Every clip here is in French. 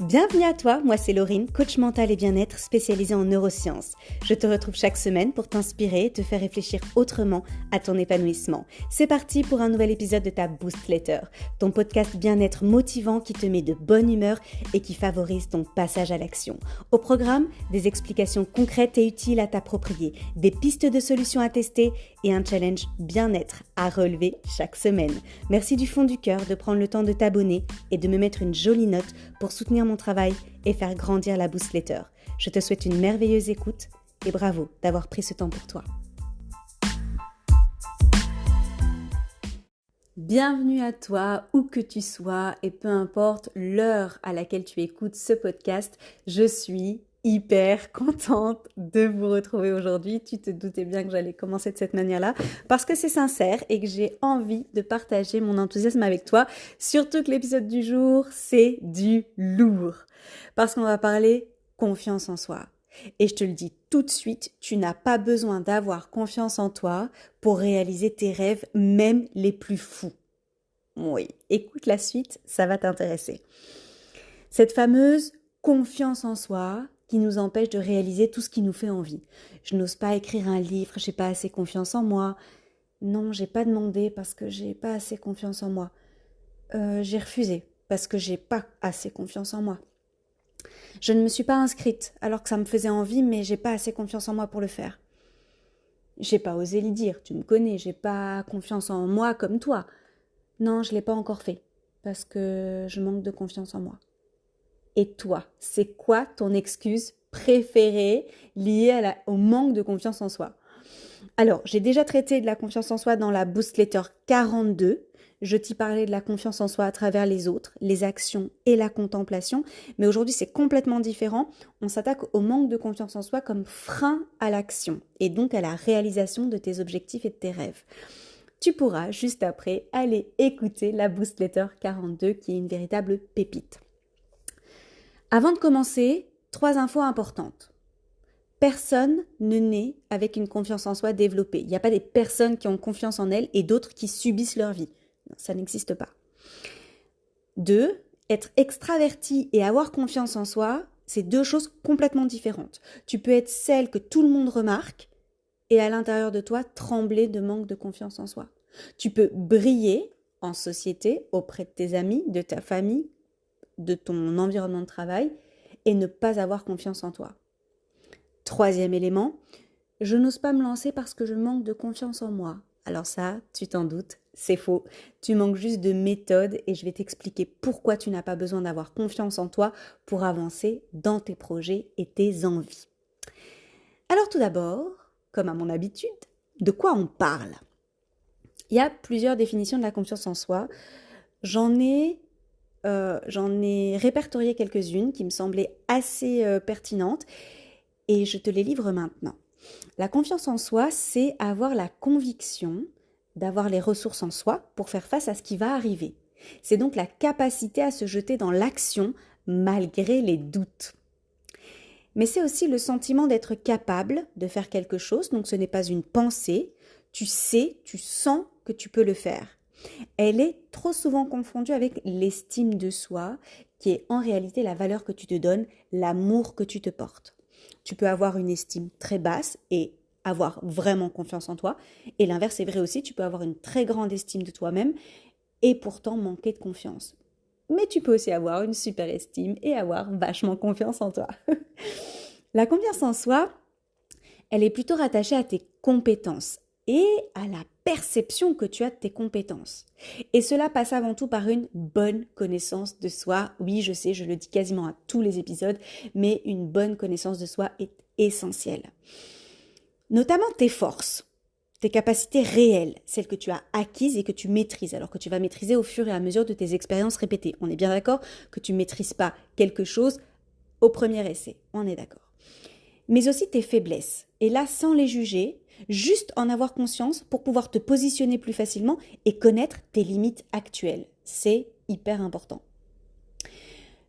Bienvenue à toi, moi c'est Laurine, coach mental et bien-être spécialisée en neurosciences. Je te retrouve chaque semaine pour t'inspirer et te faire réfléchir autrement à ton épanouissement. C'est parti pour un nouvel épisode de ta Boost Letter, ton podcast bien-être motivant qui te met de bonne humeur et qui favorise ton passage à l'action. Au programme, des explications concrètes et utiles à t'approprier, des pistes de solutions à tester et un challenge bien-être à relever chaque semaine. Merci du fond du cœur de prendre le temps de t'abonner et de me mettre une jolie note pour soutenir mon travail et faire grandir la Boost Letter. Je te souhaite une merveilleuse écoute et bravo d'avoir pris ce temps pour toi. Bienvenue à toi, où que tu sois et peu importe l'heure à laquelle tu écoutes ce podcast, je suis hyper contente de vous retrouver aujourd'hui. Tu te doutais bien que j'allais commencer de cette manière-là parce que c'est sincère et que j'ai envie de partager mon enthousiasme avec toi. Surtout que l'épisode du jour, c'est du lourd parce qu'on va parler confiance en soi. Et je te le dis tout de suite, tu n'as pas besoin d'avoir confiance en toi pour réaliser tes rêves, même les plus fous. Oui, écoute la suite, ça va t'intéresser. Cette fameuse confiance en soi qui nous empêche de réaliser tout ce qui nous fait envie. Je n'ose pas écrire un livre, j'ai pas assez confiance en moi. Non, j'ai pas demandé parce que j'ai pas assez confiance en moi. J'ai refusé parce que j'ai pas assez confiance en moi. Je ne me suis pas inscrite alors que ça me faisait envie, mais j'ai pas assez confiance en moi pour le faire. J'ai pas osé lui dire, tu me connais, j'ai pas confiance en moi comme toi. Non, je l'ai pas encore fait parce que je manque de confiance en moi. Et toi, c'est quoi ton excuse préférée liée au manque de confiance en soi? Alors, j'ai déjà traité de la confiance en soi dans la Boost Letter 42. Je t'y parlais de la confiance en soi à travers les autres, les actions et la contemplation. Mais aujourd'hui, c'est complètement différent. On s'attaque au manque de confiance en soi comme frein à l'action et donc à la réalisation de tes objectifs et de tes rêves. Tu pourras, juste après, aller écouter la Boost Letter 42 qui est une véritable pépite. Avant de commencer, 3 infos importantes. Personne ne naît avec une confiance en soi développée. Il n'y a pas des personnes qui ont confiance en elles et d'autres qui subissent leur vie. Non, ça n'existe pas. 2, être extraverti et avoir confiance en soi, c'est 2 choses complètement différentes. Tu peux être celle que tout le monde remarque et à l'intérieur de toi trembler de manque de confiance en soi. Tu peux briller en société auprès de tes amis, de ta famille, de ton environnement de travail et ne pas avoir confiance en toi. 3e élément, je n'ose pas me lancer parce que je manque de confiance en moi. Alors ça, tu t'en doutes, c'est faux. Tu manques juste de méthode et je vais t'expliquer pourquoi tu n'as pas besoin d'avoir confiance en toi pour avancer dans tes projets et tes envies. Alors tout d'abord, comme à mon habitude, de quoi on parle? Il y a plusieurs définitions de la confiance en soi. J'en ai répertorié quelques-unes qui me semblaient assez pertinentes et je te les livre maintenant. La confiance en soi, c'est avoir la conviction d'avoir les ressources en soi pour faire face à ce qui va arriver. C'est donc la capacité à se jeter dans l'action malgré les doutes. Mais c'est aussi le sentiment d'être capable de faire quelque chose, donc ce n'est pas une pensée, tu sais, tu sens que tu peux le faire. Elle est trop souvent confondue avec l'estime de soi, qui est en réalité la valeur que tu te donnes, l'amour que tu te portes. Tu peux avoir une estime très basse et avoir vraiment confiance en toi. Et l'inverse est vrai aussi, tu peux avoir une très grande estime de toi-même et pourtant manquer de confiance. Mais tu peux aussi avoir une super estime et avoir vachement confiance en toi. La confiance en soi, elle est plutôt rattachée à tes compétences et à la perception que tu as de tes compétences. Et cela passe avant tout par une bonne connaissance de soi. Oui, je sais, je le dis quasiment à tous les épisodes, mais une bonne connaissance de soi est essentielle. Notamment tes forces, tes capacités réelles, celles que tu as acquises et que tu maîtrises, alors que tu vas maîtriser au fur et à mesure de tes expériences répétées. On est bien d'accord que tu ne maîtrises pas quelque chose au premier essai, on est d'accord. Mais aussi tes faiblesses. Et là, sans les juger, juste en avoir conscience pour pouvoir te positionner plus facilement et connaître tes limites actuelles. C'est hyper important.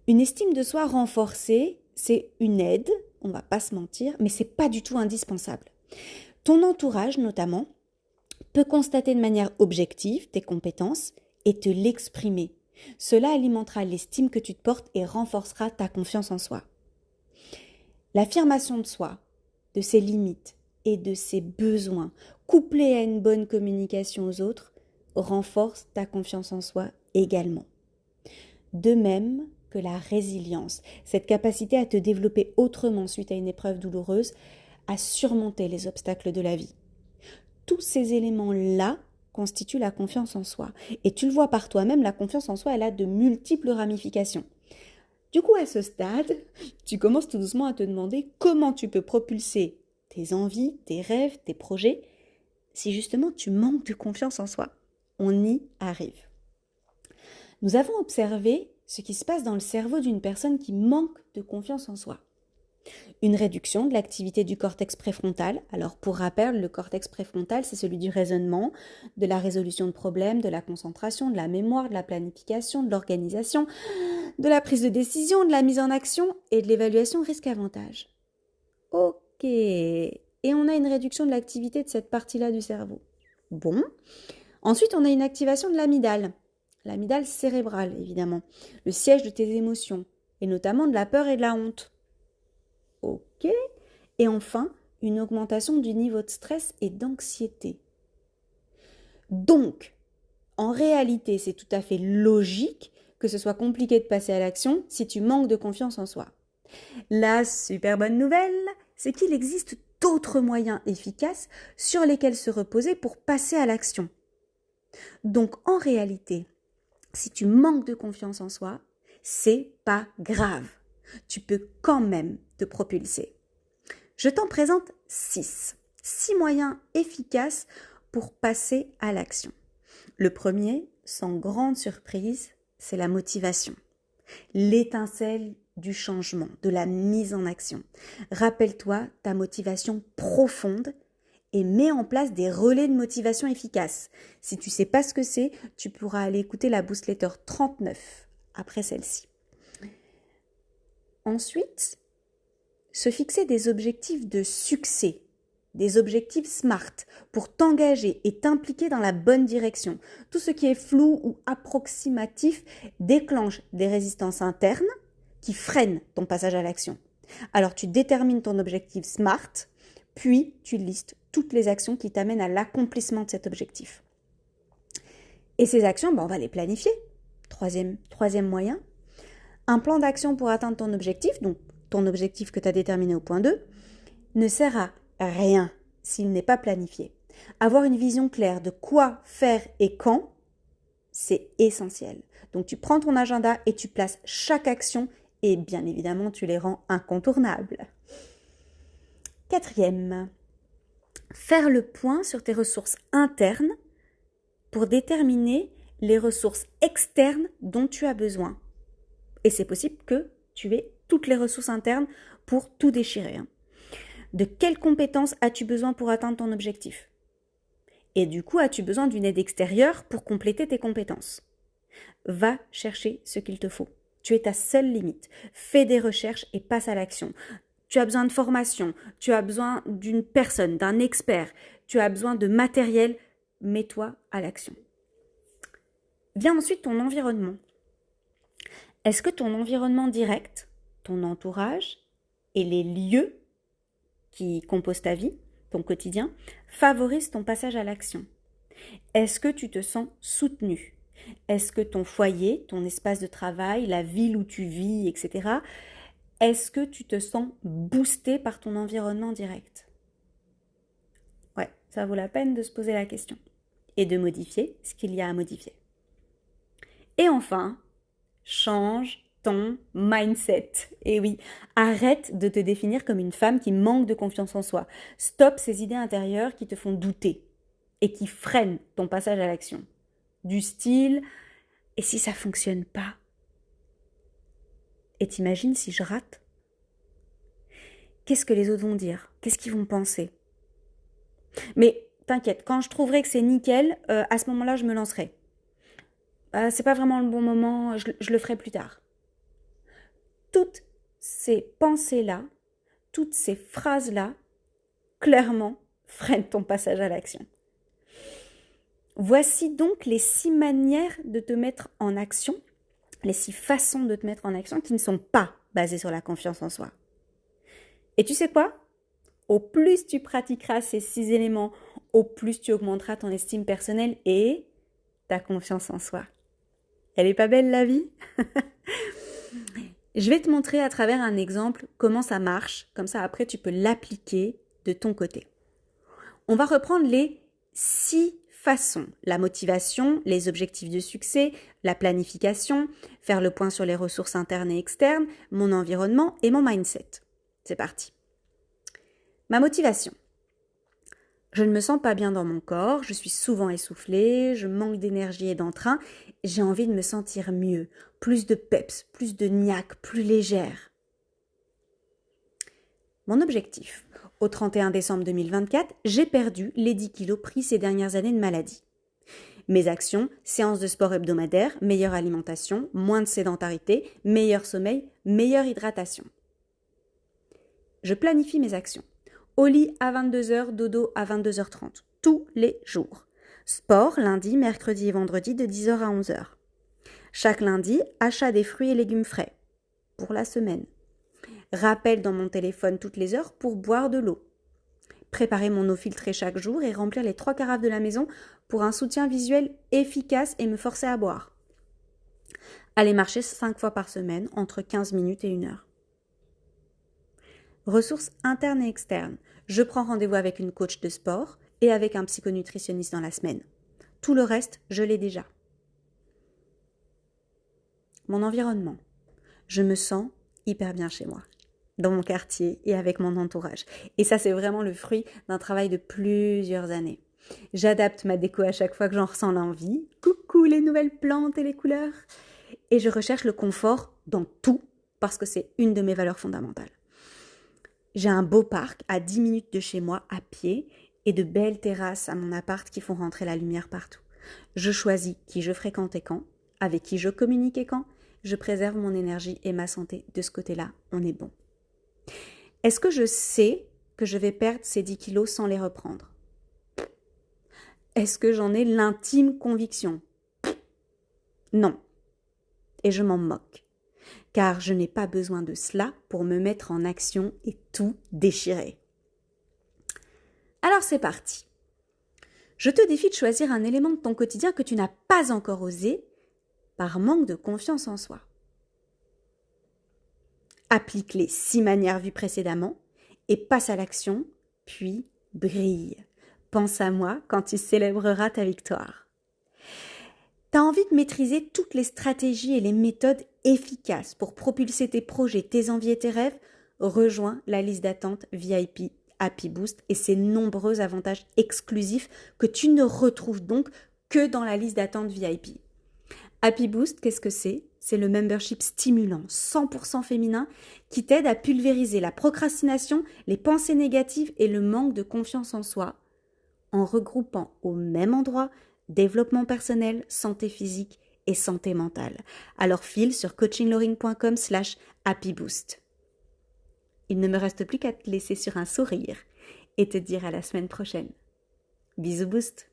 Une estime de soi renforcée, c'est une aide, on va pas se mentir, mais c'est pas du tout indispensable. Ton entourage, notamment, peut constater de manière objective tes compétences et te l'exprimer. Cela alimentera l'estime que tu te portes et renforcera ta confiance en soi. L'affirmation de soi, de ses limites et de ses besoins, couplée à une bonne communication aux autres, renforce ta confiance en soi également. De même que la résilience, cette capacité à te développer autrement suite à une épreuve douloureuse, à surmonter les obstacles de la vie. Tous ces éléments-là constituent la confiance en soi. Et tu le vois par toi-même, la confiance en soi, elle a de multiples ramifications. Du coup, à ce stade, tu commences tout doucement à te demander comment tu peux propulser tes envies, tes rêves, tes projets, si justement tu manques de confiance en soi. On y arrive. Nous avons observé ce qui se passe dans le cerveau d'une personne qui manque de confiance en soi. Une réduction de l'activité du cortex préfrontal. Alors pour rappel, le cortex préfrontal, c'est celui du raisonnement, de la résolution de problèmes, de la concentration, de la mémoire, de la planification, de l'organisation, de la prise de décision, de la mise en action et de l'évaluation risque-avantage. Ok, et on a une réduction de l'activité de cette partie-là du cerveau. Bon, ensuite on a une activation de l'amygdale cérébrale évidemment, le siège de tes émotions, et notamment de la peur et de la honte. Ok, et enfin, une augmentation du niveau de stress et d'anxiété. Donc, en réalité, c'est tout à fait logique que ce soit compliqué de passer à l'action si tu manques de confiance en soi. La super bonne nouvelle, c'est qu'il existe d'autres moyens efficaces sur lesquels se reposer pour passer à l'action. Donc, en réalité, si tu manques de confiance en soi, c'est pas grave. Tu peux quand même te propulser. Je t'en présente 6 moyens efficaces pour passer à l'action. Le premier, sans grande surprise, c'est la motivation. L'étincelle du changement, de la mise en action. Rappelle-toi ta motivation profonde et mets en place des relais de motivation efficaces. Si tu ne sais pas ce que c'est, tu pourras aller écouter la Boostletter 39 après celle-ci. Ensuite, se fixer des objectifs de succès, des objectifs SMART pour t'engager et t'impliquer dans la bonne direction. Tout ce qui est flou ou approximatif déclenche des résistances internes qui freinent ton passage à l'action. Alors tu détermines ton objectif SMART, puis tu listes toutes les actions qui t'amènent à l'accomplissement de cet objectif. Et ces actions, on va les planifier. Troisième moyen, un plan d'action pour atteindre ton objectif, donc ton objectif que tu as déterminé au point 2, ne sert à rien s'il n'est pas planifié. Avoir une vision claire de quoi faire et quand, c'est essentiel. Donc tu prends ton agenda et tu places chaque action et bien évidemment tu les rends incontournables. 4e, faire le point sur tes ressources internes pour déterminer les ressources externes dont tu as besoin. Et c'est possible que tu aies toutes les ressources internes pour tout déchirer. De quelles compétences as-tu besoin pour atteindre ton objectif? Et du coup, as-tu besoin d'une aide extérieure pour compléter tes compétences? Va chercher ce qu'il te faut. Tu es ta seule limite. Fais des recherches et passe à l'action. Tu as besoin de formation, tu as besoin d'une personne, d'un expert, tu as besoin de matériel. Mets-toi à l'action. Vient ensuite ton environnement. Est-ce que ton environnement direct, ton entourage et les lieux qui composent ta vie, ton quotidien, favorisent ton passage à l'action? Est-ce que tu te sens soutenu? Est-ce que ton foyer, ton espace de travail, la ville où tu vis, etc., est-ce que tu te sens boosté par ton environnement direct? Ouais, ça vaut la peine de se poser la question et de modifier ce qu'il y a à modifier. Et enfin, change ton mindset. Et oui, arrête de te définir comme une femme qui manque de confiance en soi. Stop ces idées intérieures qui te font douter et qui freinent ton passage à l'action. Du style, et si ça fonctionne pas? Et t'imagines si je rate? Qu'est-ce que les autres vont dire? Qu'est-ce qu'ils vont penser? Mais t'inquiète, quand je trouverai que c'est nickel, à ce moment-là, je me lancerai. C'est pas vraiment le bon moment, je le ferai plus tard. Toutes ces pensées-là, toutes ces phrases-là, clairement, freinent ton passage à l'action. Voici donc les 6 manières de te mettre en action les 6 façons de te mettre en action qui ne sont pas basées sur la confiance en soi. Et tu sais quoi ? Au plus tu pratiqueras ces 6 éléments, au plus tu augmenteras ton estime personnelle et ta confiance en soi. Elle est pas belle la vie ? Je vais te montrer à travers un exemple comment ça marche, comme ça après tu peux l'appliquer de ton côté. On va reprendre les 6 façons. La motivation, les objectifs de succès, la planification, faire le point sur les ressources internes et externes, mon environnement et mon mindset. C'est parti. Ma motivation. Je ne me sens pas bien dans mon corps, je suis souvent essoufflée, je manque d'énergie et d'entrain, j'ai envie de me sentir mieux, plus de peps, plus de niaque, plus légère. Mon objectif. Au 31 décembre 2024, j'ai perdu les 10 kilos pris ces dernières années de maladie. Mes actions, séances de sport hebdomadaires, meilleure alimentation, moins de sédentarité, meilleur sommeil, meilleure hydratation. Je planifie mes actions. Au lit à 22h, dodo à 22h30, tous les jours. Sport lundi, mercredi et vendredi de 10h à 11h. Chaque lundi, achat des fruits et légumes frais pour la semaine. Rappel dans mon téléphone toutes les heures pour boire de l'eau. Préparer mon eau filtrée chaque jour et remplir les 3 carafes de la maison pour un soutien visuel efficace et me forcer à boire. Aller marcher 5 fois par semaine, entre 15 minutes et 1 heure. Ressources internes et externes. Je prends rendez-vous avec une coach de sport et avec un psychonutritionniste dans la semaine. Tout le reste, je l'ai déjà. Mon environnement. Je me sens hyper bien chez moi, dans mon quartier et avec mon entourage. Et ça, c'est vraiment le fruit d'un travail de plusieurs années. J'adapte ma déco à chaque fois que j'en ressens l'envie. Coucou les nouvelles plantes et les couleurs. Et je recherche le confort dans tout parce que c'est une de mes valeurs fondamentales. J'ai un beau parc à 10 minutes de chez moi à pied et de belles terrasses à mon appart qui font rentrer la lumière partout. Je choisis qui je fréquente et quand, avec qui je communique et quand. Je préserve mon énergie et ma santé. De ce côté-là, on est bon. Est-ce que je sais que je vais perdre ces 10 kilos sans les reprendre ? Est-ce que j'en ai l'intime conviction ? Non. Et je m'en moque. Car je n'ai pas besoin de cela pour me mettre en action et tout déchirer. Alors c'est parti. Je te défie de choisir un élément de ton quotidien que tu n'as pas encore osé par manque de confiance en soi. Applique les 6 manières vues précédemment et passe à l'action, puis brille. Pense à moi quand tu célébreras ta victoire. T'as envie de maîtriser toutes les stratégies et les méthodes efficaces pour propulser tes projets, tes envies et tes rêves? Rejoins la liste d'attente VIP Happy Boost et ses nombreux avantages exclusifs que tu ne retrouves donc que dans la liste d'attente VIP. Happy Boost, qu'est-ce que c'est ? C'est le membership stimulant, 100% féminin, qui t'aide à pulvériser la procrastination, les pensées négatives et le manque de confiance en soi, en regroupant au même endroit développement personnel, santé physique et santé mentale. Alors file sur coachinglorine.com/happyboost. Il ne me reste plus qu'à te laisser sur un sourire et te dire à la semaine prochaine. Bisous boost.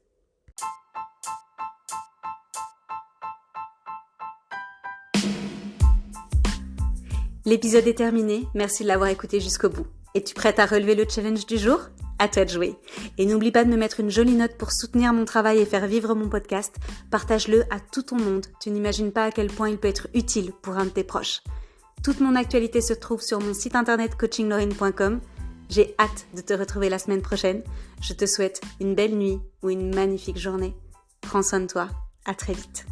L'épisode est terminé, merci de l'avoir écouté jusqu'au bout. Es-tu prête à relever le challenge du jour ? À toi de jouer. Et n'oublie pas de me mettre une jolie note pour soutenir mon travail et faire vivre mon podcast. Partage-le à tout ton monde. Tu n'imagines pas à quel point il peut être utile pour un de tes proches. Toute mon actualité se trouve sur mon site internet coachinglorine.com. J'ai hâte de te retrouver la semaine prochaine. Je te souhaite une belle nuit ou une magnifique journée. Prends soin de toi. À très vite.